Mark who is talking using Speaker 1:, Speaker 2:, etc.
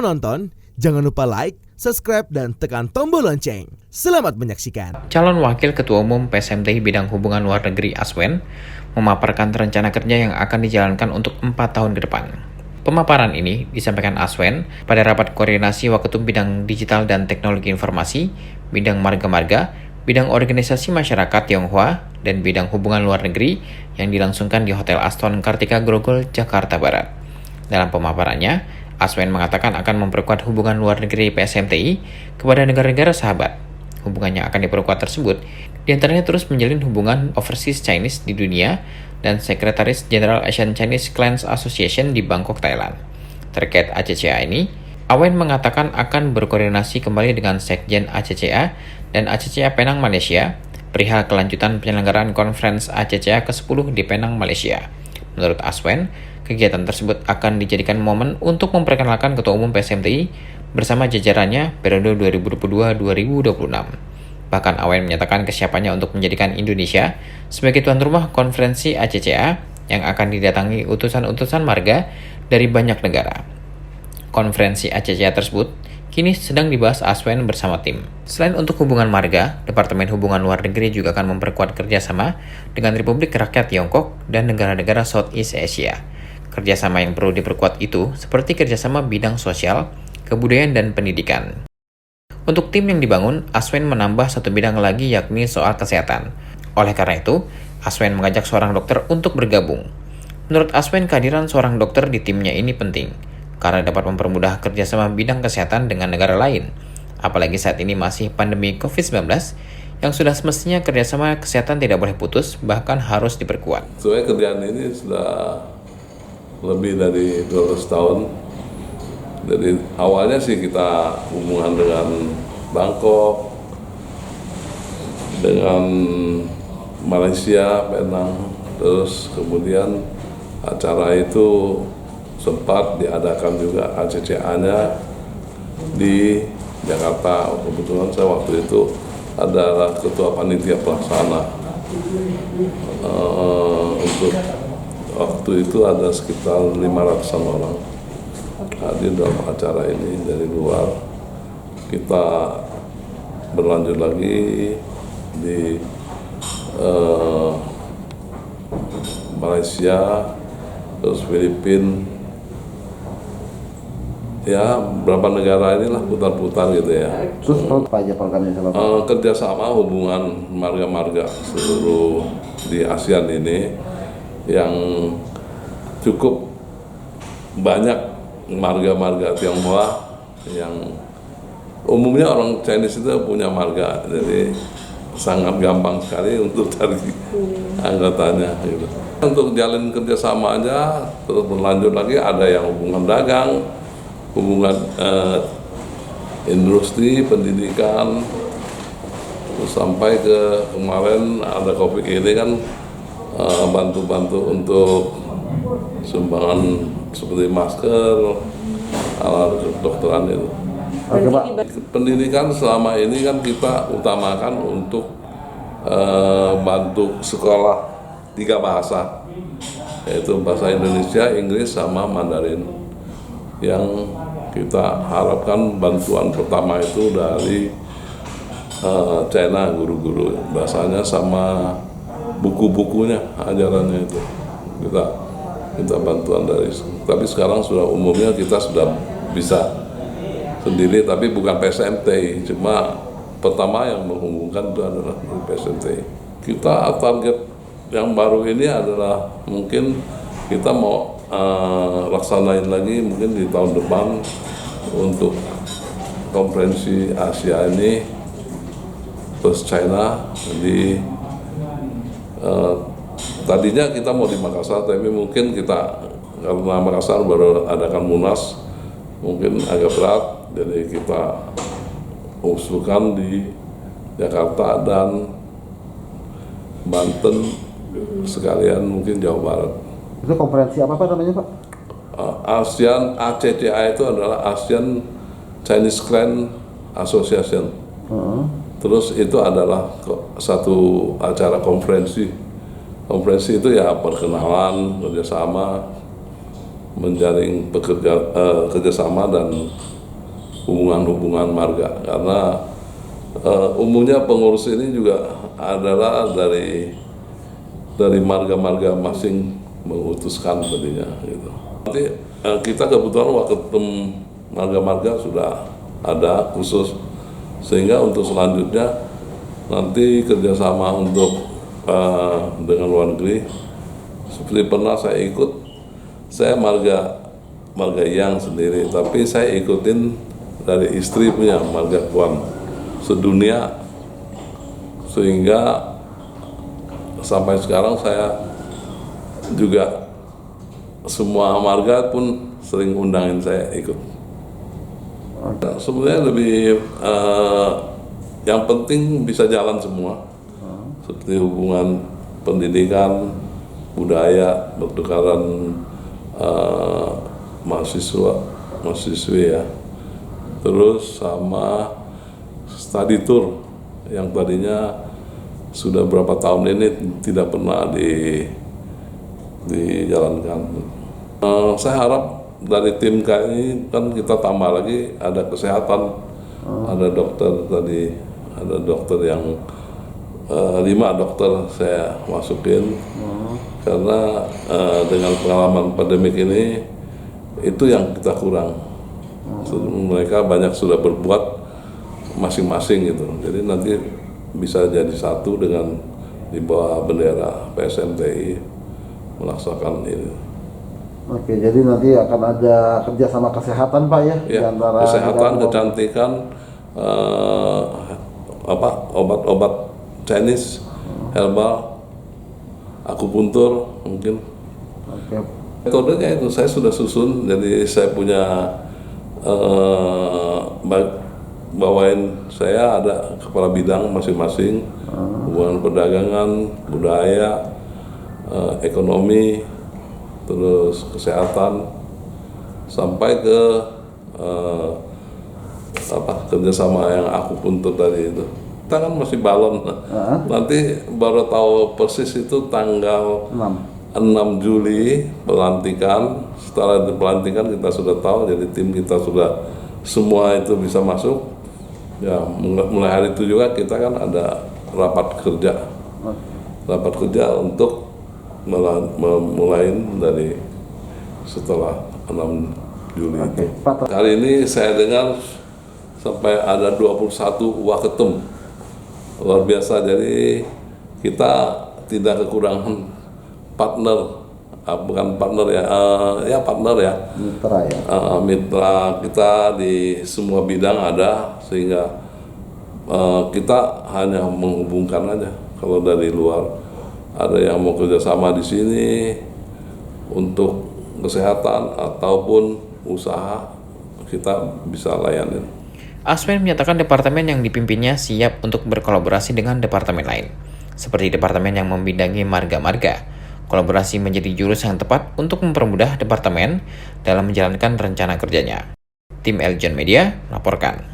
Speaker 1: menonton, jangan lupa like, subscribe, dan tekan tombol lonceng. Selamat menyaksikan.
Speaker 2: Calon Wakil Ketua Umum PSMTI Bidang Hubungan Luar Negeri Aswen memaparkan rencana kerja yang akan dijalankan untuk 4 tahun ke depan. Pemaparan ini disampaikan Aswen pada rapat koordinasi Waketum Bidang Digital dan Teknologi Informasi, Bidang Marga-Marga, Bidang Organisasi Masyarakat Tionghoa, dan Bidang Hubungan Luar Negeri yang dilangsungkan di Hotel Aston Kartika Grogol, Jakarta Barat. Dalam pemaparannya, Aswen mengatakan akan memperkuat hubungan luar negeri PSMTI kepada negara-negara sahabat. Hubungannya akan diperkuat tersebut, diantaranya terus menjalin hubungan Overseas Chinese di dunia dan Sekretaris Jenderal Asian Chinese Clans Association di Bangkok, Thailand. Terkait ACCA ini, Awen mengatakan akan berkoordinasi kembali dengan Sekjen ACCA dan ACCA Penang, Malaysia, perihal kelanjutan penyelenggaraan konferensi ACCA ke-10 di Penang, Malaysia. Menurut Aswen, kegiatan tersebut akan dijadikan momen untuk memperkenalkan Ketua Umum PSMTI bersama jajarannya periode 2022-2026. Bahkan Awen menyatakan kesiapannya untuk menjadikan Indonesia sebagai tuan rumah konferensi ACCA yang akan didatangi utusan-utusan marga dari banyak negara. Konferensi ACCA tersebut kini sedang dibahas Aswen bersama tim. Selain untuk hubungan marga, Departemen Hubungan Luar Negeri juga akan memperkuat kerjasama dengan Republik Rakyat Tiongkok dan negara-negara Southeast Asia. Kerjasama yang perlu diperkuat itu seperti kerjasama bidang sosial, kebudayaan, dan pendidikan. Untuk tim yang dibangun, Aswen menambah satu bidang lagi yakni soal kesehatan. Oleh karena itu, Aswen mengajak seorang dokter untuk bergabung. Menurut Aswen, kehadiran seorang dokter di timnya ini penting, karena dapat mempermudah kerjasama bidang kesehatan dengan negara lain. Apalagi saat ini masih pandemi COVID-19, yang sudah semestinya kerjasama kesehatan tidak boleh putus, bahkan harus diperkuat.
Speaker 3: Sebenarnya kerjaan ini sudah lebih dari 12 tahun. Jadi awalnya sih kita hubungan dengan Bangkok, dengan Malaysia, Penang, terus kemudian acara itu sempat diadakan juga ACCA-nya di Jakarta. Kebetulan saya waktu itu adalah ketua panitia pelaksana. Untuk waktu itu ada sekitar 500-an orang hadir dalam acara ini dari luar. Kita berlanjut lagi di Malaysia, terus Filipina, ya berapa negara inilah putar-putar gitu ya.
Speaker 4: Terus apa aja programnya sama Pak?
Speaker 3: Kerjasama hubungan marga-marga seluruh di ASEAN ini yang cukup banyak marga-marga Tionghoa yang umumnya orang Chinese itu punya marga, jadi sangat gampang sekali untuk cari anggotanya gitu. Untuk jalin kerjasama aja terus berlanjut lagi, ada yang hubungan dagang, hubungan industri, pendidikan, terus sampai ke kemarin ada COVID ini kan bantu-bantu untuk sumbangan seperti masker, alat kedokteran itu.
Speaker 4: Oke, Pak.
Speaker 3: Pendidikan selama ini kan kita utamakan untuk bantu sekolah 3 bahasa, yaitu bahasa Indonesia, Inggris, sama Mandarin. Yang kita harapkan bantuan pertama itu dari China, guru-guru bahasanya sama buku-bukunya, ajarannya itu kita bantuan dari. Tapi sekarang sudah umumnya kita sudah bisa sendiri, tapi bukan PSMTI, cuma pertama yang menghubungkan itu adalah dari PSMTI. Kita target yang baru ini adalah mungkin kita mau laksanain lagi mungkin di tahun depan untuk konferensi Asia ini plus China. Di tadinya kita mau di Makassar, tapi mungkin kita karena Makassar baru adakan Munas mungkin agak berat, jadi kita usulkan di Jakarta dan Banten sekalian mungkin Jawa Barat.
Speaker 4: Itu konferensi apa Pak namanya Pak?
Speaker 3: ASEAN ACCA itu adalah ASEAN Chinese Clan Association. Terus itu adalah satu acara konferensi. Konferensi itu ya perkenalan, kerjasama, menjaring kerjasama dan hubungan-hubungan marga, karena umumnya pengurus ini juga adalah dari marga-marga masing mengutuskan tadinya gitu. Nanti kita kebetulan waketum marga-marga sudah ada khusus, sehingga untuk selanjutnya nanti kerjasama untuk dengan luar negeri, seperti pernah saya ikut, saya marga yang sendiri, tapi saya ikutin dari istri punya marga Kuam sedunia, sehingga sampai sekarang saya juga semua marga pun sering undangin saya ikut. Nah, sebenarnya lebih yang penting bisa jalan semua, seperti hubungan pendidikan, budaya, pertukaran mahasiswi ya, terus sama study tour yang tadinya sudah berapa tahun ini tidak pernah dijalankan. Saya harap dari tim kami kan kita tambah lagi ada kesehatan, ada dokter tadi, ada dokter yang 5 dokter saya masukin, karena dengan pengalaman pandemik ini itu yang kita kurang. Mereka banyak sudah berbuat masing-masing gitu, jadi nanti bisa jadi satu dengan di bawah bendera PSMTI melaksanakan ini.
Speaker 4: Oke, jadi nanti akan ada kerjasama kesehatan Pak ya, di
Speaker 3: Ya,
Speaker 4: antara
Speaker 3: kesehatan, kecantikan, obat-obat Chinese, herbal, akupuntur mungkin.
Speaker 4: Oke.
Speaker 3: Metodenya itu saya sudah susun, jadi saya punya bawain, saya ada kepala bidang masing-masing, hubungan perdagangan, budaya, ekonomi, terus kesehatan, sampai ke kerjasama yang akupuntur tadi itu. Kita kan masih balon, nanti baru tahu persis itu tanggal 6 Juli pelantikan. Setelah pelantikan kita sudah tahu, jadi tim kita sudah semua itu bisa masuk. Ya, mulai hari itu juga kita kan ada rapat kerja untuk memulai dari setelah 6 Juli.
Speaker 4: Oke, Pak.
Speaker 3: Kali ini saya dengar sampai ada 21 waketum, luar biasa. Jadi kita tidak kekurangan partner, bukan partner ya, partner ya,
Speaker 4: Mitra ya.
Speaker 3: Mitra kita di semua bidang ada, sehingga kita hanya menghubungkan aja. Kalau dari luar ada yang mau kerjasama di sini untuk kesehatan ataupun usaha, kita bisa layanin.
Speaker 2: Aswen menyatakan departemen yang dipimpinnya siap untuk berkolaborasi dengan departemen lain, seperti departemen yang membidangi marga-marga. Kolaborasi menjadi jurus yang tepat untuk mempermudah departemen dalam menjalankan rencana kerjanya. Tim Eljon Media melaporkan.